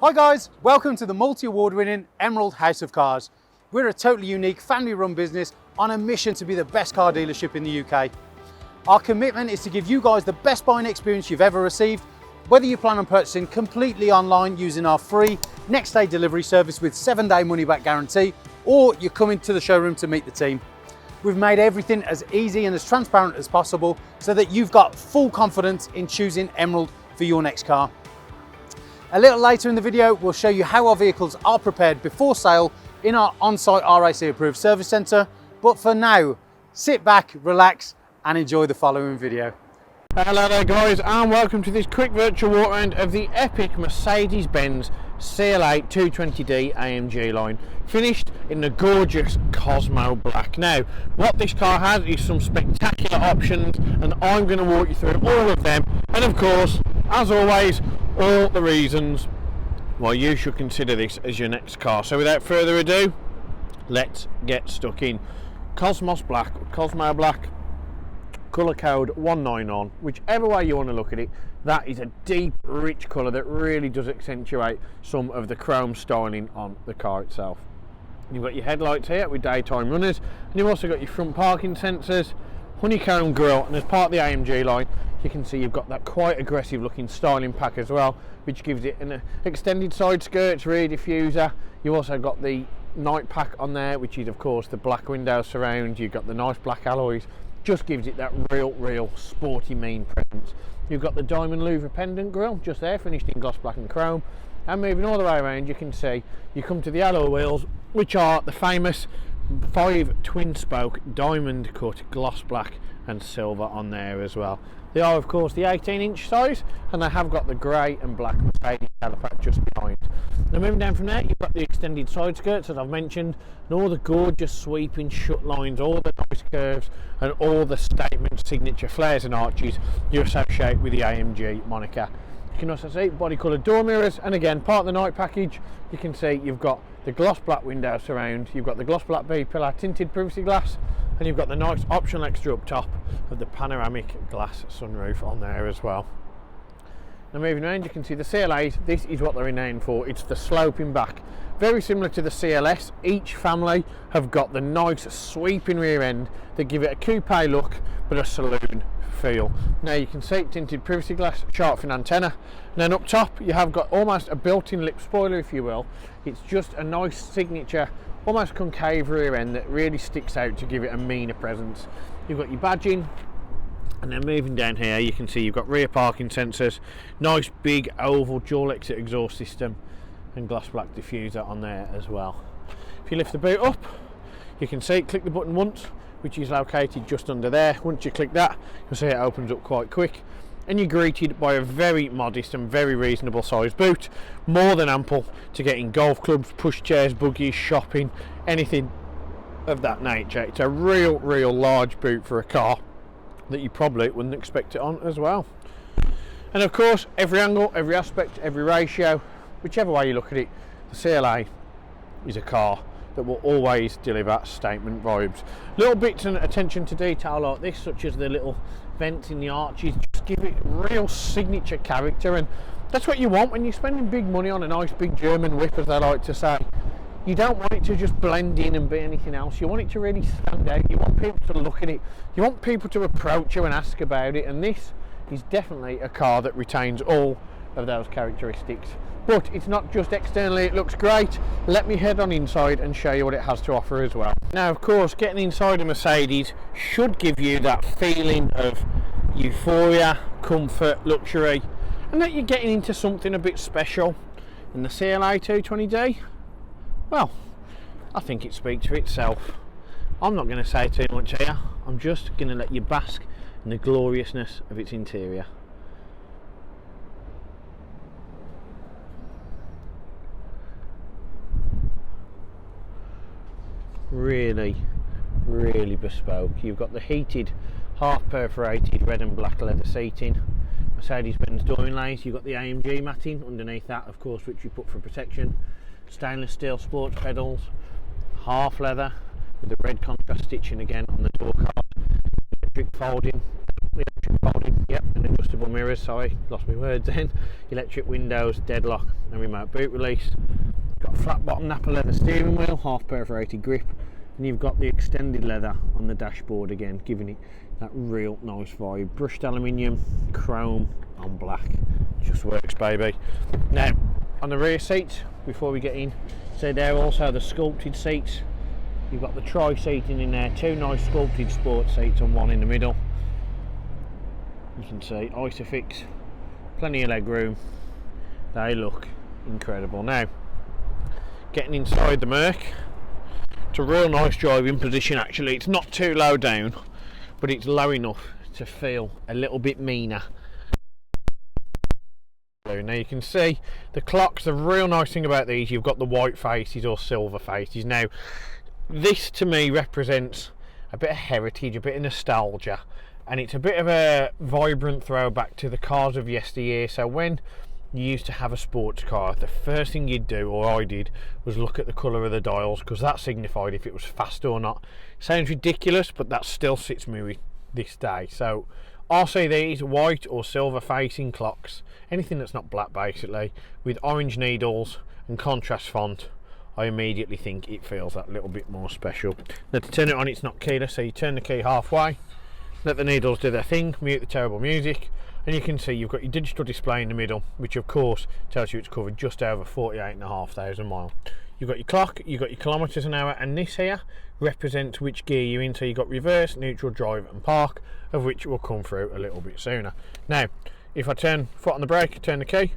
Hi guys, welcome to the multi-award winning Emerald House of Cars. We're a totally unique family run business on a mission to be the best car dealership in the UK. Our commitment is to give you guys the best buying experience you've ever received, whether you plan on purchasing completely online using our free next day delivery service with 7-day money back guarantee, or you're coming to the showroom to meet the team. We've made everything as easy and as transparent as possible so that you've got full confidence in choosing Emerald for your next car. A little later in the video, we'll show you how our vehicles are prepared before sale in our on-site RAC approved service centre. But for now, sit back, relax and enjoy the following video. Hello there guys, and welcome to this quick virtual walk around of the epic Mercedes-Benz Cla 220D AMG line, finished in the gorgeous Cosmo Black. Now, what this car has is some spectacular options, and I'm going to walk you through all of them, and of course, as always, all the reasons why you should consider this as your next car. So without further ado, let's get stuck in. Cosmos Black, Cosmo Black, colour code 191, whichever way you want to look at it. That is a deep, rich colour that really does accentuate some of the chrome styling on the car itself. You've got your headlights here with daytime runners, and you've also got your front parking sensors, honeycomb grille, and as part of the AMG line, you can see you've got that quite aggressive looking styling pack as well, which gives it an extended side skirts, rear diffuser. You've also got the night pack on there, which is of course the black window surround. You've got the nice black alloys, just gives it that real sporty mean presence. You've got the diamond louver pendant grille just there, finished in gloss black and chrome. And moving all the way around, you can see you come to the alloy wheels, which are the famous 5 twin spoke diamond cut gloss black and silver on there as well. They are of course the 18-inch size, and they have got the grey and black Mercedes caliper just behind. Now moving down from there, you've got the extended side skirts as I've mentioned, and all the gorgeous sweeping shut lines, all the nice curves, and all the statement signature flares and arches you associate with the AMG moniker. You can also see body coloured door mirrors, and again, part of the night package, you can see you've got the gloss black window surround, you've got the gloss black B-pillar tinted privacy glass, and you've got the nice optional extra up top of the panoramic glass sunroof on there as well. Now moving around, you can see the CLAs. This is what they're renowned for. It's the sloping back, very similar to the CLS. Each family have got the nice sweeping rear end that give it a coupe look but a saloon feel. Now you can see tinted privacy glass, shark fin antenna, and then up top you have got almost a built-in lip spoiler, if you will. It's just a nice signature, almost concave rear end that really sticks out to give it a meaner presence. You've got your badging, and then moving down here you can see you've got rear parking sensors, nice big oval dual exit exhaust system, and gloss black diffuser on there as well. If you lift the boot up, you can see, click the button once, which is located just under there. Once you click that, you'll see it opens up quite quick, and you're greeted by a very modest and very reasonable sized boot, more than ample to get in golf clubs, pushchairs, buggies, shopping, anything of that nature. It's a real large boot for a car that you probably wouldn't expect it on as well. And of course, every angle, every aspect, every ratio, whichever way you look at it, the CLA is a car that will always deliver statement vibes. Little bits and attention to detail like this, such as the little vents in the arches, just give it real signature character, and that's what you want when you're spending big money on a nice big German whip, as they like to say. You don't want it to just blend in and be anything else. You want it to really stand out. You want people to look at it. You want people to approach you and ask about it, and this is definitely a car that retains all of those characteristics. But it's not just externally it looks great. Let me head on inside and show you what it has to offer as well. Now of course, getting inside a Mercedes should give you that feeling of euphoria, comfort, luxury, and that you're getting into something a bit special. And the CLA 220D, well, I think it speaks for itself. I'm not going to say too much here. I'm just going to let you bask in the gloriousness of its interior. Really bespoke. You've got the heated, half perforated red and black leather seating, Mercedes-Benz door inlays. You've got the AMG matting underneath that, of course, which we put for protection. Stainless steel sports pedals, half leather with the red contrast stitching again on the door card. Electric folding, yep, and adjustable mirrors, sorry, lost my words then, electric windows, deadlock and remote boot release. Got a flat bottom Napa leather steering wheel, half perforated grip, and you've got the extended leather on the dashboard again, giving it that real nice vibe. Brushed aluminium, chrome on black, just works baby. Now on the rear seats, before we get in, so they're also the sculpted seats. You've got the tri-seating in there, two nice sculpted sports seats and one in the middle. You can see Isofix, plenty of leg room. They look incredible. Now, getting inside the Merc, it's a real nice driving position actually. It's not too low down, but it's low enough to feel a little bit meaner. Now you can see the clocks. The real nice thing about these, you've got the white faces or silver faces. Now, this to me represents a bit of heritage, a bit of nostalgia, and it's a bit of a vibrant throwback to the cars of yesteryear. So when you used to have a sports car, the first thing you'd do, or I did, was look at the colour of the dials, because that signified if it was fast or not. Sounds ridiculous, but that still sits me with this day. So I'll see these white or silver facing clocks, anything that's not black basically, with orange needles and contrast font. I immediately think it feels that little bit more special. Now to turn it on, it's not keyless, so you turn the key halfway, let the needles do their thing, mute the terrible music, and you can see you've got your digital display in the middle, which of course tells you it's covered just over 48,500 miles. You've got your clock, you've got your kilometres an hour, and this here represents which gear you're in. So you've got reverse, neutral, drive and park, of which will come through a little bit sooner. Now if I turn foot on the brake, turn the key,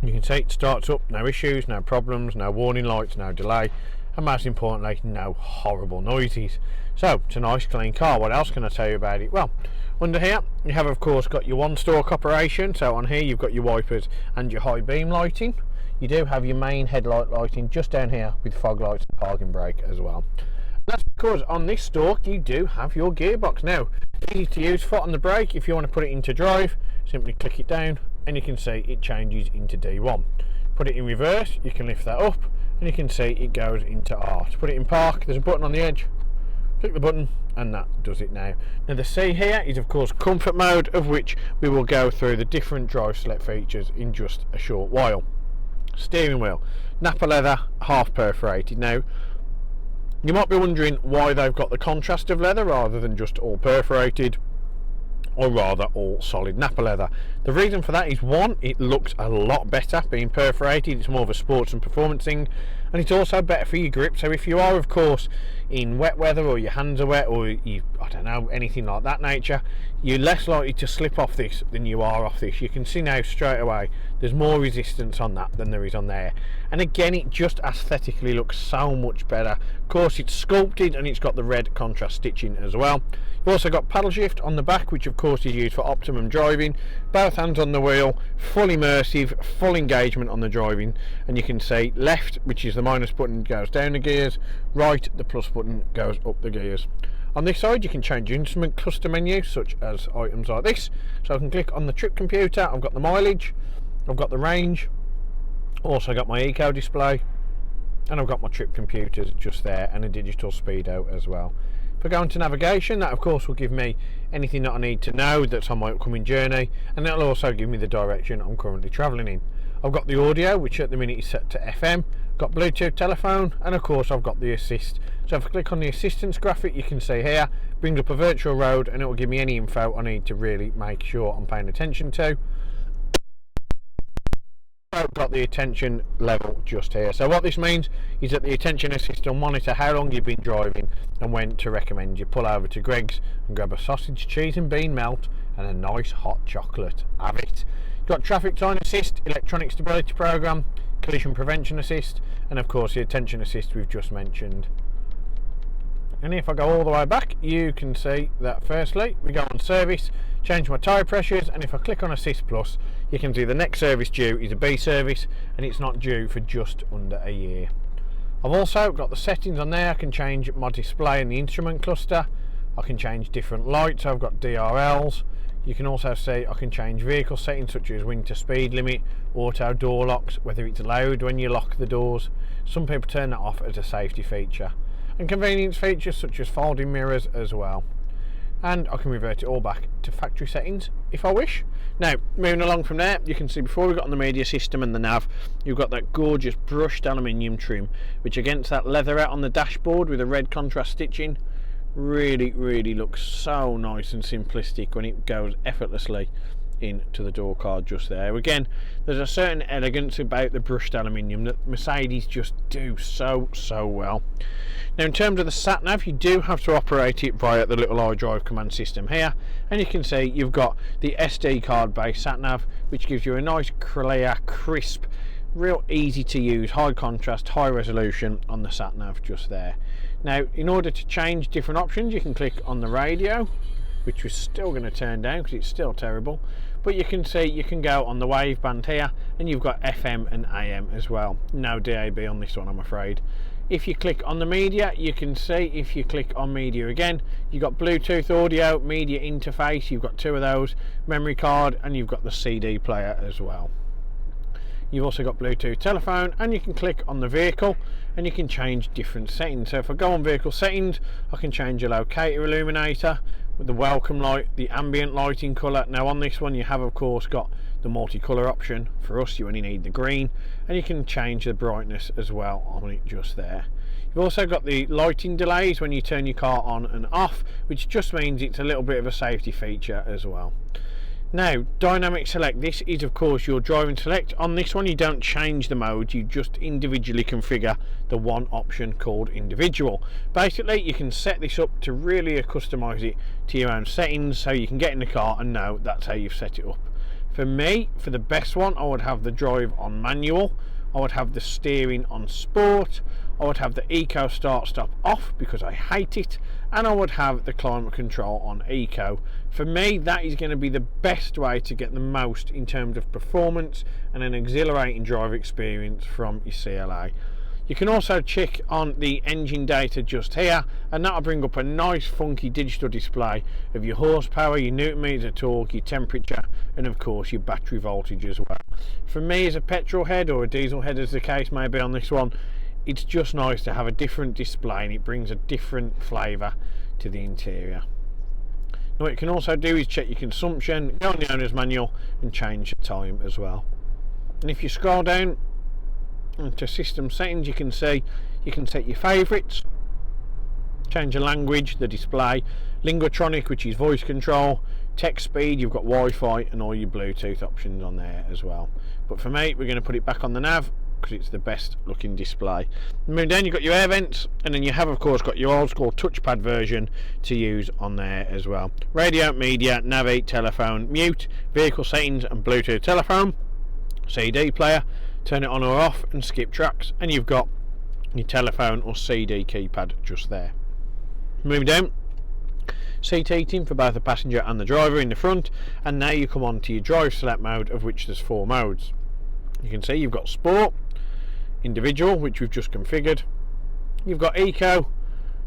you can see it starts up, no issues, no problems, no warning lights, no delay, and most importantly, no horrible noises. So it's a nice clean car. What else can I tell you about it? Well, under here you have of course got your one stalk operation. So on here you've got your wipers and your high beam lighting. You do have your main headlight lighting just down here with fog lights and parking brake as well. That's because on this stalk you do have your gearbox. Now, easy to use, foot on the brake. If you want to put it into drive, simply click it down and you can see it changes into D1. Put it in reverse, you can lift that up and you can see it goes into R. To put it in park, there's a button on the edge, click the button and that does it now. Now the C here is of course comfort mode, of which we will go through the different drive select features in just a short while. Steering wheel, Napa leather, half perforated. Now you might be wondering why they've got the contrast of leather rather than just all perforated, or rather all solid Napa leather. The reason for that is, one, it looks a lot better being perforated. It's more of a sports and performance thing, and it's also better for your grip. So if you are of course in wet weather, or your hands are wet, or you, I don't know, anything like that nature, you're less likely to slip off this than you are off this. You can see now straight away there's more resistance on that than there is on there, and again it just aesthetically looks so much better. Of course it's sculpted and it's got the red contrast stitching as well. You've also got paddle shift on the back, which of course is used for optimum driving. Both hands on the wheel, full immersive, full engagement on the driving, and you can see left, which is the minus button, goes down the gears, right, the plus button goes up the gears. On this side you can change your instrument cluster menu, such as items like this. So I can click on the trip computer, I've got the mileage, I've got the range, also got my eco display, and I've got my trip computers just there, and a digital speedo as well. If I go into navigation, that of course will give me anything that I need to know that's on my upcoming journey, and that'll also give me the direction I'm currently travelling in. I've got the audio, which at the minute is set to FM, got Bluetooth telephone, and of course I've got the assist. So if I click on the assistance graphic, you can see here, brings up a virtual road, and it will give me any info I need to really make sure I'm paying attention to. I've got the attention level just here. So what this means is that the attention assist will monitor how long you've been driving and when to recommend you pull over to Greg's and grab a sausage, cheese and bean melt and a nice hot chocolate. Have it. You've got traffic time assist, electronic stability program, collision prevention assist, and of course the attention assist we've just mentioned. And if I go all the way back, you can see that firstly we go on service, change my tyre pressures, and if I click on Assist Plus, you can see the next service due is a B service, and it's not due for just under a year. I've also got the settings on there. I can change my display and the instrument cluster, I can change different lights, I've got DRLs. You can also see I can change vehicle settings such as winter speed limit, auto door locks, whether it's loud when you lock the doors. Some people turn that off as a safety feature. And convenience features such as folding mirrors as well. and I can revert it all back to factory settings if I wish. Now, moving along from there, you can see before we got on the media system and the nav, you've got that gorgeous brushed aluminium trim, which against that leatherette on the dashboard with the red contrast stitching, really looks so nice and simplistic when it goes effortlessly into the door card just there. Again, there's a certain elegance about the brushed aluminium that Mercedes just do so well. Now, in terms of the sat nav, you do have to operate it via the little iDrive command system here, and you can see you've got the SD card based sat nav, which gives you a nice clear, crisp, real easy to use, high contrast, high resolution on the sat nav just there. Now, in order to change different options, you can click on the radio, which we're still going to turn down because it's still terrible, but you can see you can go on the wave band here, and you've got FM and AM as well. No DAB on this one, I'm afraid. If you click on the media, you can see if you click on media again, you've got Bluetooth audio, media interface, you've got two of those, memory card, and you've got the CD player as well. You've also got Bluetooth telephone, and you can click on the vehicle and you can change different settings. So if I go on vehicle settings, I can change a locator illuminator with the welcome light, the ambient lighting colour. Now on this one you have of course got the multicolour option. For us you only need the green, and you can change the brightness as well on it just there. You've also got the lighting delays when you turn your car on and off, which just means it's a little bit of a safety feature as well. Now, dynamic select, this is of course your driving select. On this one you don't change the mode, you just individually configure the one option called individual. Basically you can set this up to really customise it to your own settings, so you can get in the car and know that's how you've set it up. For me, for the best one, I would have the drive on manual, I would have the steering on sport, I would have the eco start stop off because I hate it, and I would have the climate control on eco. For me, that is going to be the best way to get the most in terms of performance and an exhilarating drive experience from your CLA. You can also check on the engine data just here, and that'll bring up a nice funky digital display of your horsepower, your newton meters of torque, your temperature, and of course your battery voltage as well. For me, as a petrol head or a diesel head as the case may be on this one, it's just nice to have a different display, and it brings a different flavour to the interior. Now what you can also do is check your consumption, go on the owner's manual and change the time as well. And if you scroll down into system settings, you can see you can set your favourites, change the language, the display, Linguatronic, which is voice control, text speed, you've got Wi-Fi and all your Bluetooth options on there as well. But for me, we're going to put it back on the nav because it's the best looking display. Moving down, you've got your air vents, and then you have of course got your old school touchpad version to use on there as well. Radio, media, navigate, telephone, mute, vehicle settings and Bluetooth telephone, CD player, turn it on or off and skip tracks, and you've got your telephone or CD keypad just there. Moving down, seat heating for both the passenger and the driver in the front, and now you come on to your drive select mode, of which there's 4 modes. You can see you've got sport, individual, which we've just configured, you've got eco,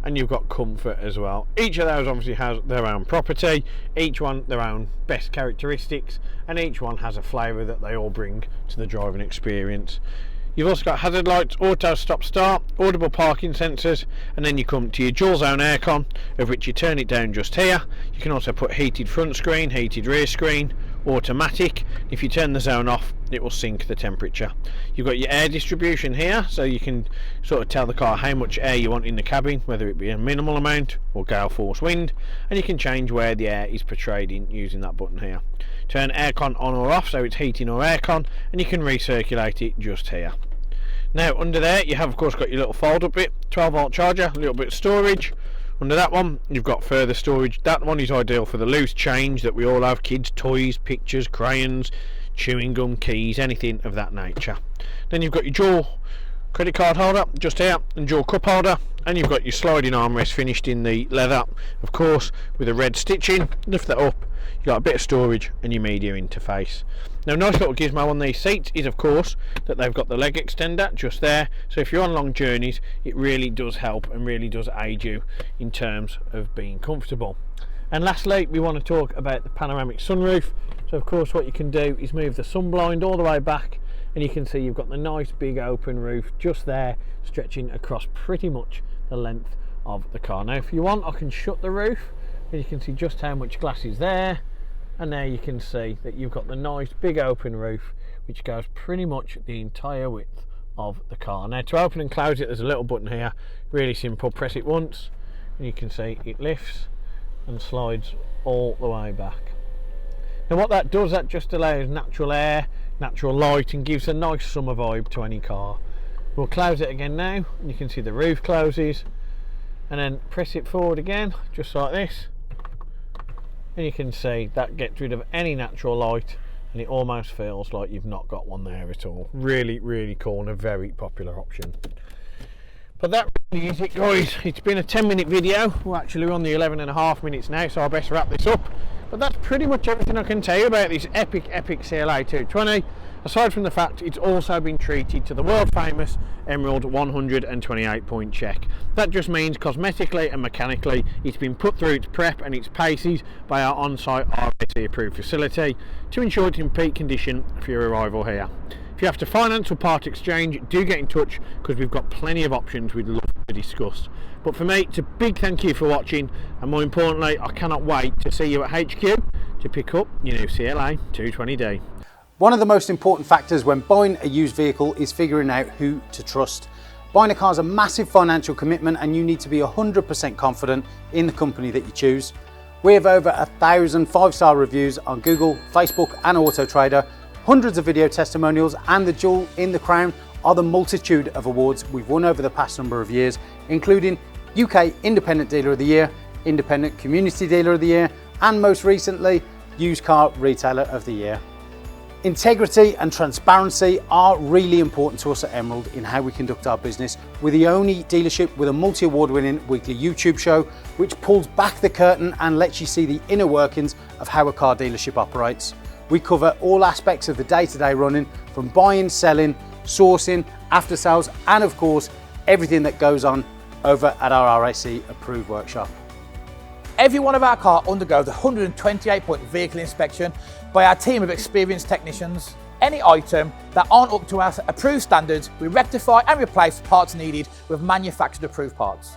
and you've got comfort as well. Each of those obviously has their own property, each one their own best characteristics, and each one has a flavour that they all bring to the driving experience. You've also got hazard lights, auto stop start, audible parking sensors, and then you come to your dual zone aircon, of which you turn it down just here. You can also put heated front screen, heated rear screen, automatic. If you turn the zone off, it will sync the temperature. You've got your air distribution here, so you can sort of tell the car how much air you want in the cabin, whether it be a minimal amount or gale force wind, and you can change where the air is portrayed in using that button here. Turn aircon on or off, so it's heating or aircon, and you can recirculate it just here. Now under there you have of course got your little fold up bit, 12 volt charger, a little bit of storage. Under that one you've got further storage. That one is ideal for the loose change that we all have, kids toys, pictures, crayons, chewing gum, keys, anything of that nature. Then you've got your dual credit card holder just here, and dual cup holder, and you've got your sliding armrest finished in the leather of course with a red stitching. Lift that up, you've got a bit of storage and your media interface. Now, nice little gizmo on these seats is of course that they've got the leg extender just there, so if you're on long journeys it really does help and really does aid you in terms of being comfortable. And lastly, we want to talk about the panoramic sunroof. So of course what you can do is move the sunblind all the way back, and you can see you've got the nice big open roof just there, stretching across pretty much the length of the car. Now if you want, I can shut the roof and you can see just how much glass is there. And now you can see that you've got the nice big open roof, which goes pretty much the entire width of the car. Now to open and close it, there's a little button here, really simple. Press it once and you can see it lifts and slides all the way back. Now what that does, that just allows natural air, natural light, and gives a nice summer vibe to any car. We'll close it again now, and you can see the roof closes, and then press it forward again, just like this, and you can see that gets rid of any natural light, and it almost feels like you've not got one there at all. Really, really cool, and a very popular option. But that really is it, guys. It's been a 10-minute video. We're actually on the 11.5 minutes now, so I best wrap this up. But that's pretty much everything I can tell you about this epic CLA 220, aside from the fact it's also been treated to the world famous Emerald 128 point check. That just means cosmetically and mechanically it's been put through its prep and its paces by our on-site RAC approved facility to ensure it's in peak condition for your arrival here. If you have to finance or part exchange, do get in touch, because we've got plenty of options we'd love to discuss. But for me, it's a big thank you for watching, and more importantly, I cannot wait to see you at HQ to pick up your new CLA 220D. One of the most important factors when buying a used vehicle is figuring out who to trust. Buying a car is a massive financial commitment, and you need to be 100% confident in the company that you choose. We have over 1,000 5-star reviews on Google, Facebook and Auto Trader, hundreds of video testimonials, and the jewel in the crown are the multitude of awards we've won over the past number of years, including UK Independent Dealer of the Year, Independent Community Dealer of the Year, and most recently, Used Car Retailer of the Year. Integrity and transparency are really important to us at Emerald in how we conduct our business. We're the only dealership with a multi-award winning weekly YouTube show, which pulls back the curtain and lets you see the inner workings of how a car dealership operates. We cover all aspects of the day-to-day running, from buying, selling, sourcing, after sales, and of course, everything that goes on over at our RAC approved workshop. Every one of our cars undergoes a 128-point vehicle inspection by our team of experienced technicians. Any item that aren't up to our approved standards, we rectify and replace parts needed with manufactured approved parts.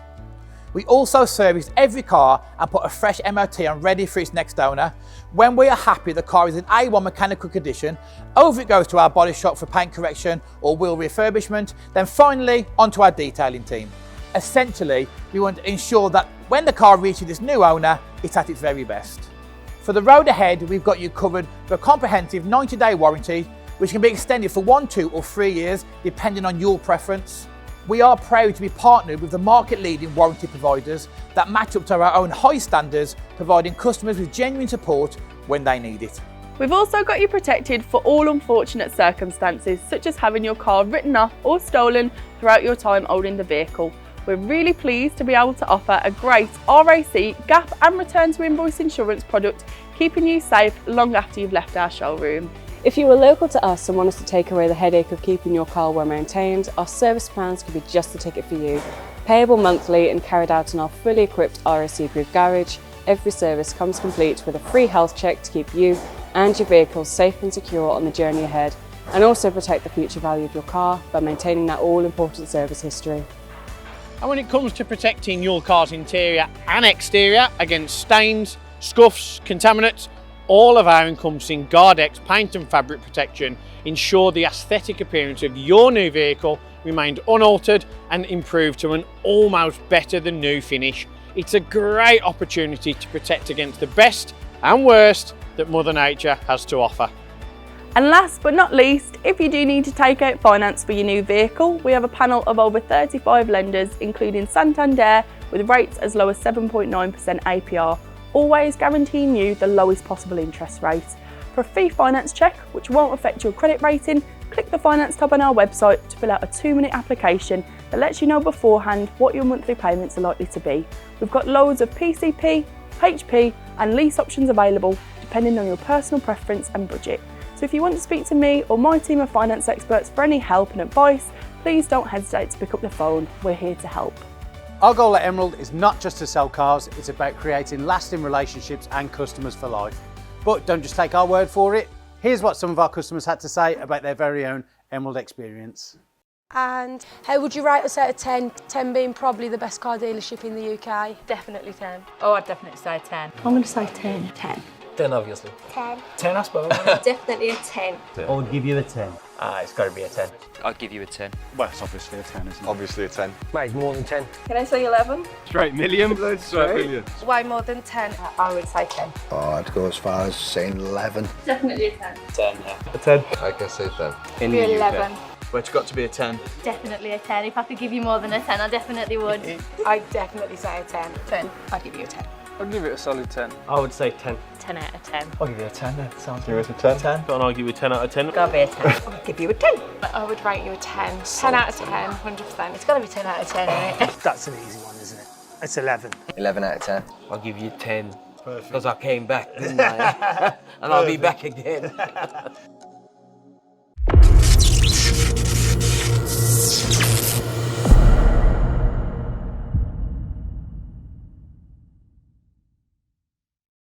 We also service every car and put a fresh MOT on ready for its next owner. When we are happy the car is in A1 mechanical condition, over it goes to our body shop for paint correction or wheel refurbishment, then finally onto our detailing team. Essentially, we want to ensure that when the car reaches its new owner, it's at its very best. For the road ahead, we've got you covered with a comprehensive 90-day warranty, which can be extended for 1, 2 or 3 years, depending on your preference. We are proud to be partnered with the market-leading warranty providers that match up to our own high standards, providing customers with genuine support when they need it. We've also got you protected for all unfortunate circumstances, such as having your car written off or stolen throughout your time owning the vehicle. We're really pleased to be able to offer a great RAC, gap and return to invoice insurance product, keeping you safe long after you've left our showroom. If you are local to us and want us to take away the headache of keeping your car well maintained, our service plans could be just the ticket for you. Payable monthly and carried out in our fully equipped RAC approved garage, every service comes complete with a free health check to keep you and your vehicle safe and secure on the journey ahead, and also protect the future value of your car by maintaining that all-important service history. And when it comes to protecting your car's interior and exterior against stains, scuffs, contaminants, all of our encompassing Guardex paint and fabric protection ensure the aesthetic appearance of your new vehicle remained unaltered and improved to an almost better than new finish. It's a great opportunity to protect against the best and worst that Mother Nature has to offer. And last but not least, if you do need to take out finance for your new vehicle, we have a panel of over 35 lenders, including Santander, with rates as low as 7.9% APR, always guaranteeing you the lowest possible interest rate. For a free finance check, which won't affect your credit rating, click the finance tab on our website to fill out a 2-minute application that lets you know beforehand what your monthly payments are likely to be. We've got loads of PCP, HP and lease options available depending on your personal preference and budget. So if you want to speak to me or my team of finance experts for any help and advice, please don't hesitate to pick up the phone. We're here to help. Our goal at Emerald is not just to sell cars, it's about creating lasting relationships and customers for life. But don't just take our word for it. Here's what some of our customers had to say about their very own Emerald experience. And how would you rate us out of 10? 10 being probably the best car dealership in the UK. Definitely 10. Oh, I'd definitely say 10. I'm going to say 10. 10. 10, obviously. 10. 10, I suppose. Definitely a 10. I would give you a 10. It's got to be a 10. I'd give you a 10. Well, it's obviously a 10, isn't it? Obviously a 10. Mate, more than 10. Can I say 11? Straight million. Straight million. Way more than 10. I would say 10. Oh, I'd go as far as saying 11. Definitely a 10. 10, yeah. A 10. I can say 10. In the UK. 11. But it's got to be a 10. Definitely a 10. If I could give you more than a 10, I definitely would. I'd definitely say a 10. 10. I'd give you a 10. I'd give it a solid 10. I would say 10. 10 out of 10. I'll give you a 10 then. Sounds Give us a 10. 10. And I'll give you a 10 out of 10. Gotta be a 10. I'd give you a 10. I would rate you a 10. 10 out of 10, 100%. It's gotta be 10 out of 10, isn't it? That's an easy one, isn't it? It's 11. 11 out of 10. I'll give you 10. Because I came back, didn't I? And I'll be back again.